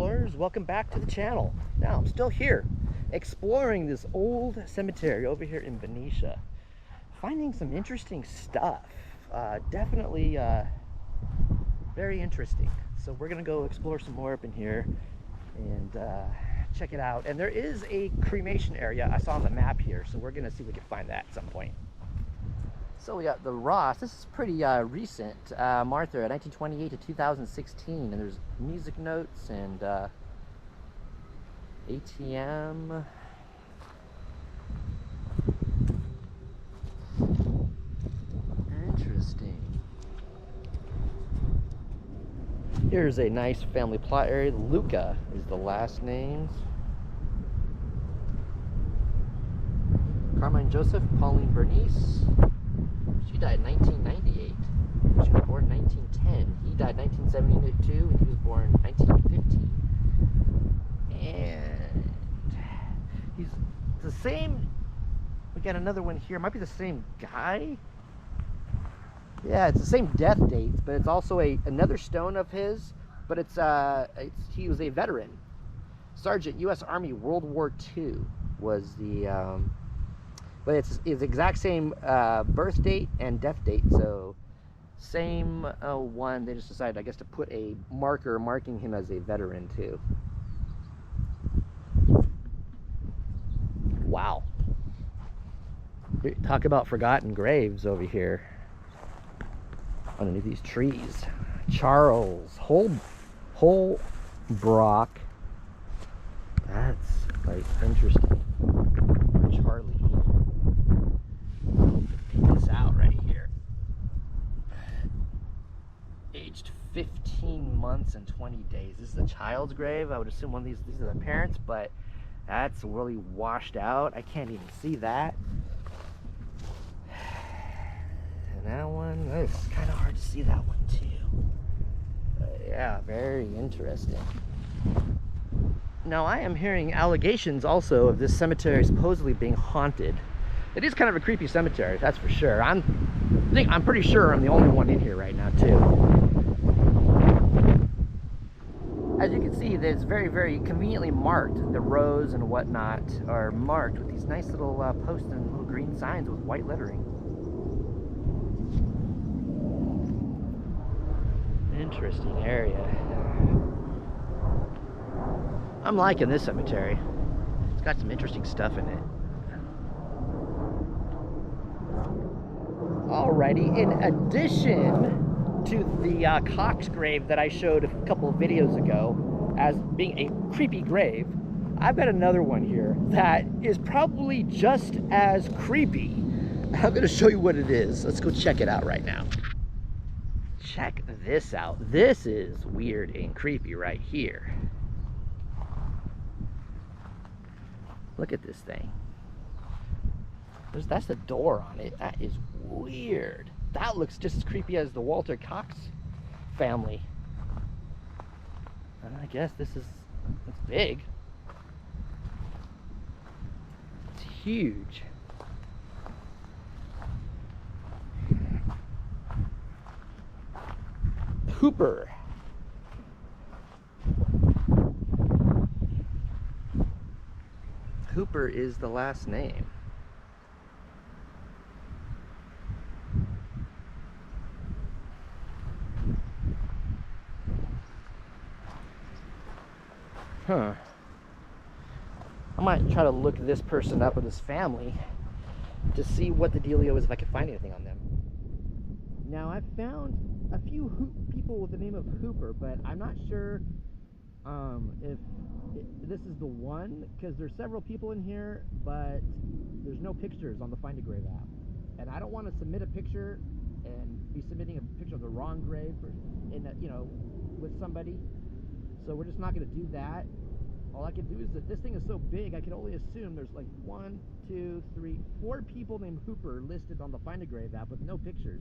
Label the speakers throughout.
Speaker 1: explorers, welcome back to the channel. Now I'm still here exploring this old cemetery over here in Benicia, finding some interesting stuff. Definitely very interesting. So we're gonna go explore some more up in here and check it out. And there is a cremation area I saw on the map here, so we're gonna see if we can find that at some point. So we got the Ross. This is pretty recent. Martha, 1928 to 2016, and there's music notes and ATM. Interesting. Here's a nice family plot area. Luca is the last names. Carmine Joseph, Pauline Bernice. She died in 1998. She was born in 1910. He died in 1972, and he was born in 1950. And he's the same. We got another one here. Might be the same guy. Yeah, it's the same death dates, but it's also another stone of his. But he was a veteran, Sergeant, U.S. Army, World War II was the. But it's exact same birth date and death date, so same one. They just decided, I guess, to put a marker marking him as a veteran too. Wow. Talk about forgotten graves over here underneath these trees. Charles Holbrook. That's like interesting. Charlie. Check this out right here. Aged 15 months and 20 days. This is a child's grave. I would assume one of these are the parents, but that's really washed out. I can't even see that. And that one, it's kind of hard to see that one too. But yeah, very interesting. Now I am hearing allegations also of this cemetery supposedly being haunted. It is kind of a creepy cemetery, that's for sure. I'm pretty sure I'm the only one in here right now too. As you can see, it's very, very conveniently marked. The rows and whatnot are marked with these nice little posts and little green signs with white lettering. Interesting area. I'm liking this cemetery. It's got some interesting stuff in it. Alrighty, in addition to the Cox grave that I showed a couple of videos ago as being a creepy grave, I've got another one here that is probably just as creepy. I'm going to show you what it is. Let's go check it out right now. Check this out. This is weird and creepy right here. Look at this thing. That's the door on it. That is weird. That looks just as creepy as the Walter Cox family. And I guess it's big. It's huge. Hooper. Hooper is the last name. Huh. I might try to look this person up with his family to see what the dealio is, if I can find anything on them. Now, I've found a few people with the name of Hooper, but I'm not sure if this is the one, because there's several people in here, but there's no pictures on the Find a Grave app. And I don't want to submit a picture and be submitting a picture of the wrong grave with somebody. So we're just not going to do that. All I can do is that this thing is so big, I can only assume there's like 1, 2, 3, 4 people named Hooper listed on the Find a Grave app with no pictures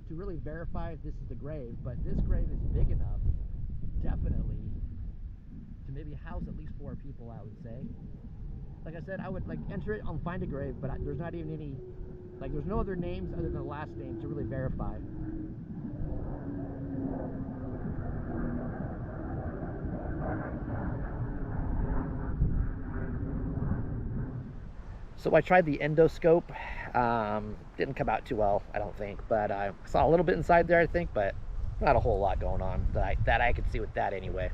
Speaker 1: to really verify if this is the grave. But this grave is big enough, definitely, to maybe house at least 4 people, I would say. Like I said, I would enter it on Find a Grave, but there's not even any, there's no other names other than the last name to really verify. So I tried the endoscope. Didn't come out too well, I don't think, but I saw a little bit inside there, I think, but not a whole lot going on that I could see with that anyway.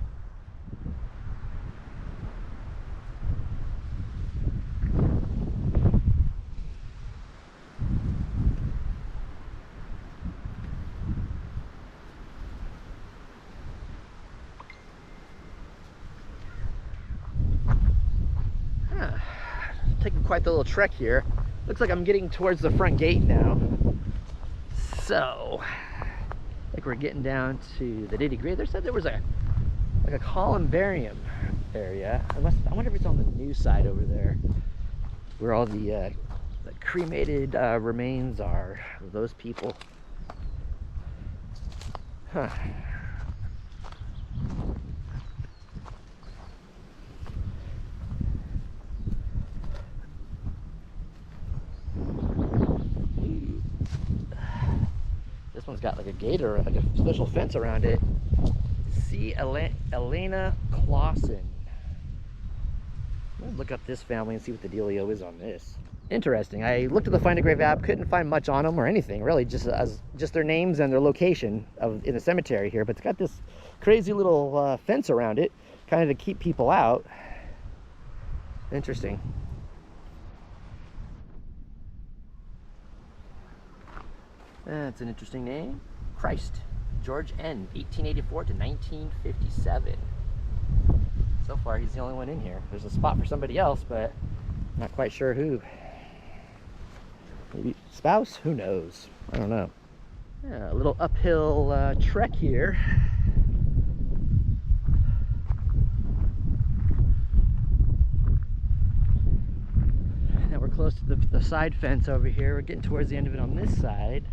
Speaker 1: Taking quite the little trek here. Looks like I'm getting towards the front gate now. So, like we're getting down to the nitty-gritty. They said there was like a columbarium area. I wonder if it's on the new side over there, where all the cremated remains are of those people. Huh. This one's got like a gate or like a special fence around it. See Elena Clausen. I'll look up this family and see what the dealio is on this. Interesting. I looked at the Find a Grave app, couldn't find much on them or anything really, just their names and their location in the cemetery here. But it's got this crazy little fence around it, kind of to keep people out. Interesting. That's an interesting name. Christ. George N. 1884 to 1957. So far, he's the only one in here. There's a spot for somebody else, but I'm not quite sure who. Maybe spouse? Who knows? I don't know. Yeah, a little uphill trek here. Now we're close to the side fence over here. We're getting towards the end of it on this side.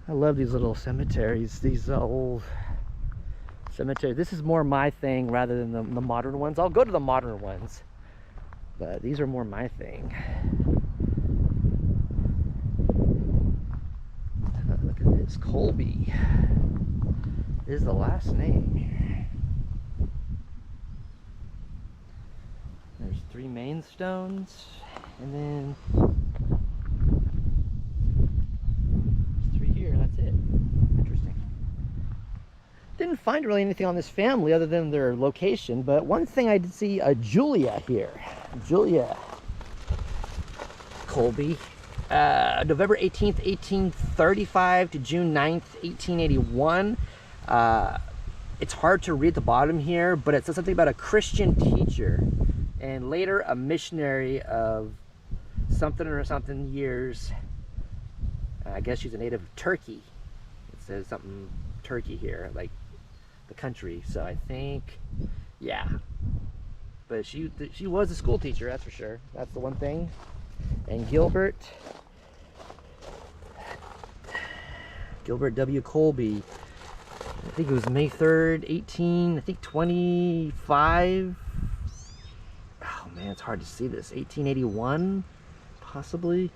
Speaker 1: I love these little cemeteries, these old cemeteries. This is more my thing rather than the modern ones. I'll go to the modern ones, but these are more my thing. Look at this, Colby is the last name here. There's 3 main stones, and then that's it. Interesting. Didn't find really anything on this family other than their location, but one thing I did see, Julia here. Julia Colby. November 18th, 1835 to June 9th, 1881. It's hard to read the bottom here, but it says something about a Christian teacher and later a missionary of something or something years. I guess she's a native of Turkey. It says something Turkey here, like the country. So I think, yeah. But she was a school teacher, that's for sure. That's the one thing. And Gilbert W. Colby. I think it was May 3rd, 25. Oh man, it's hard to see this. 1881, possibly.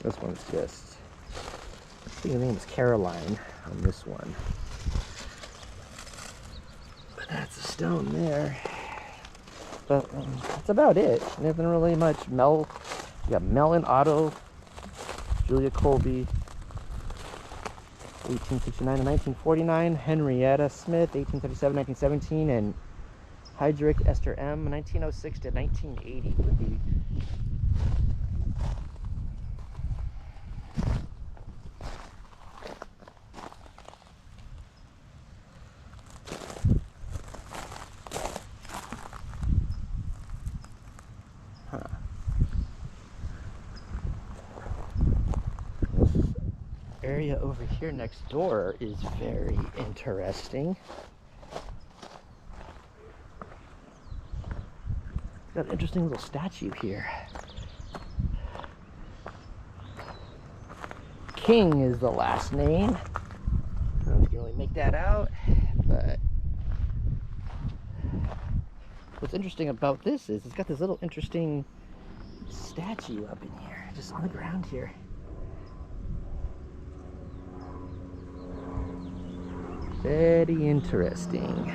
Speaker 1: This one's just, I think the name is Caroline on this one. But that's a stone there. But that's about it. Nothing really much. You got Mellon Otto, Julia Colby, 1869 to 1949, Henrietta Smith, 1837-1917, and Heydrich Esther M, 1906 to 1980 would be. Area over here next door is very interesting. Got an interesting little statue here. King is the last name. I don't know if you can really make that out, but what's interesting about this is it's got this little interesting statue up in here, just on the ground here. Very interesting.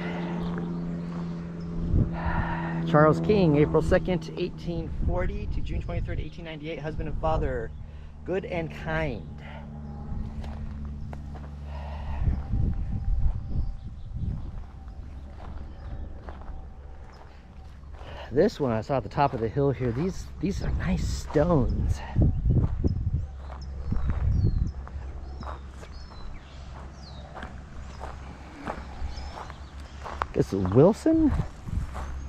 Speaker 1: Charles King, April 2nd, 1840 to June 23rd, 1898, husband and father, good and kind. This one I saw at the top of the hill here, these are nice stones. Guess Wilson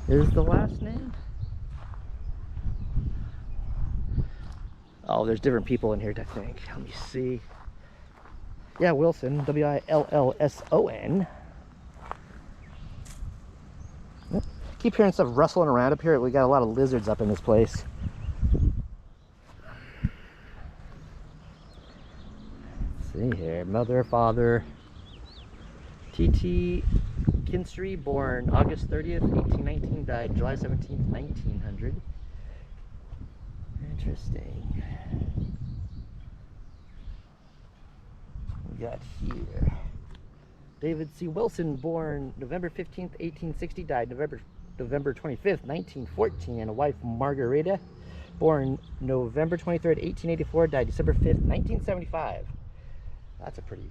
Speaker 1: is the last name. Oh, there's different people in here, I think. Let me see. Yeah, Wilson, W-I-L-L-S-O-N. Keep hearing stuff rustling around up here. We got a lot of lizards up in this place. Let's see here. Mother, father. T.T. Kinstry, born August 30th, 1819, died July 17th, 1900. Interesting. We got here David C. Wilson, born November 15th, 1860, died November 25th, 1914, and a wife, Margareta, born November 23rd, 1884, died December 5th, 1975. That's a pretty,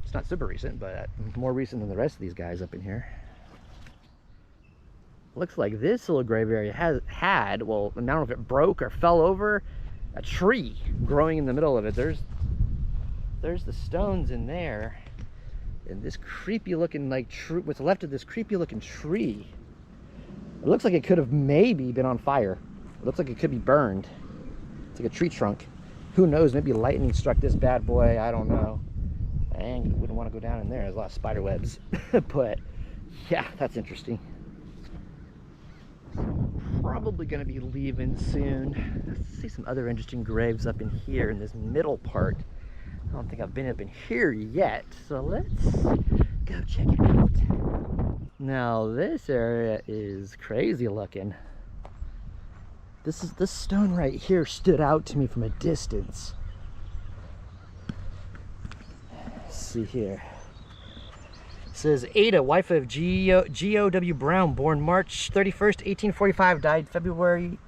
Speaker 1: it's not super recent, but more recent than the rest of these guys up in here. Looks like this little grave area had, well, I don't know if it broke or fell over, a tree growing in the middle of it. There's the stones in there, and this creepy looking, like, what's left of this creepy looking tree. It looks like it could have maybe been on fire. It looks like it could be burned. It's like a tree trunk. Who knows, maybe lightning struck this bad boy, I don't know. And you wouldn't want to go down in there, there's a lot of spider webs. But yeah, that's interesting. Probably gonna be leaving soon. Let's see some other interesting graves up in here in this middle part. I don't think I've been up in here yet, so let's go check it out. Now this area is crazy looking. This stone right here stood out to me from a distance. Let's see here. It says Ada, wife of G.O.W. Brown, born March 31st, 1845, died February,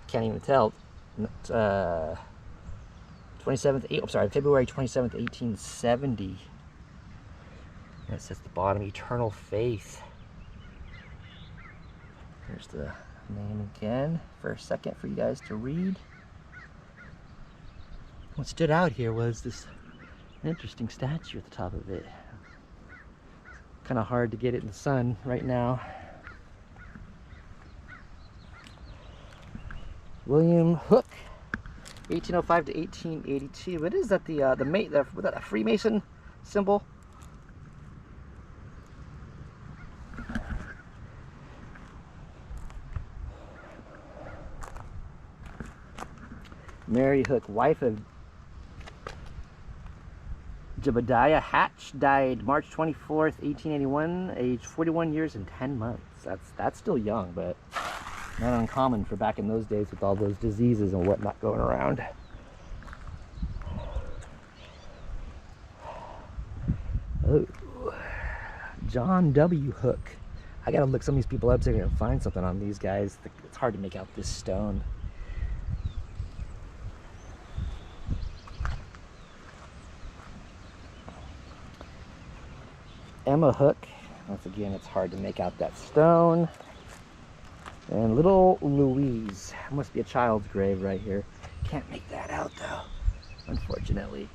Speaker 1: can't even tell, 27th, February 27th, 1870. It says at the bottom, eternal faith. Here's the name again for a second for you guys to read. What stood out here was this interesting statue at the top of it. Kind of hard to get it in the sun right now. William Hook, 1805 to 1882. What is that? Was that a Freemason symbol? Mary Hook, wife of Jebediah Hatch, died March 24th, 1881, aged 41 years and 10 months. That's still young, but not uncommon for back in those days with all those diseases and whatnot going around. Oh, John W. Hook. I gotta look some of these people up so I can find something on these guys. It's hard to make out this stone. Emma Hook. Once again, it's hard to make out that stone. And little Louise. Must be a child's grave right here. Can't make that out though, unfortunately.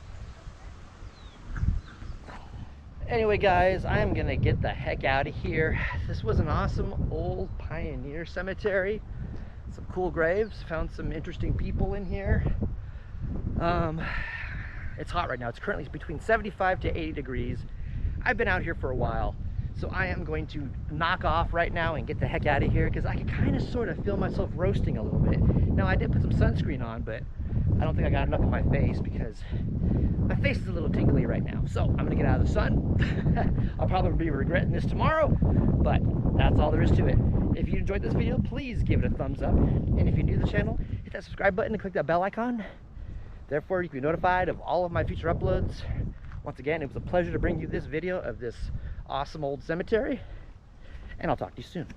Speaker 1: Anyway guys, I'm gonna get the heck out of here. This was an awesome old pioneer cemetery. Some cool graves, found some interesting people in here. It's hot right now. It's currently between 75 to 80 degrees. I've been out here for a while, so I am going to knock off right now and get the heck out of here because I can kind of sort of feel myself roasting a little bit. Now I did put some sunscreen on, but I don't think I got enough on my face because my face is a little tingly right now. So I'm gonna get out of the sun. I'll probably be regretting this tomorrow, but that's all there is to it. If you enjoyed this video, please give it a thumbs up. And if you're new to the channel, hit that subscribe button and click that bell icon. Therefore, you can be notified of all of my future uploads Once again, it was a pleasure to bring you this video of this awesome old cemetery, and I'll talk to you soon.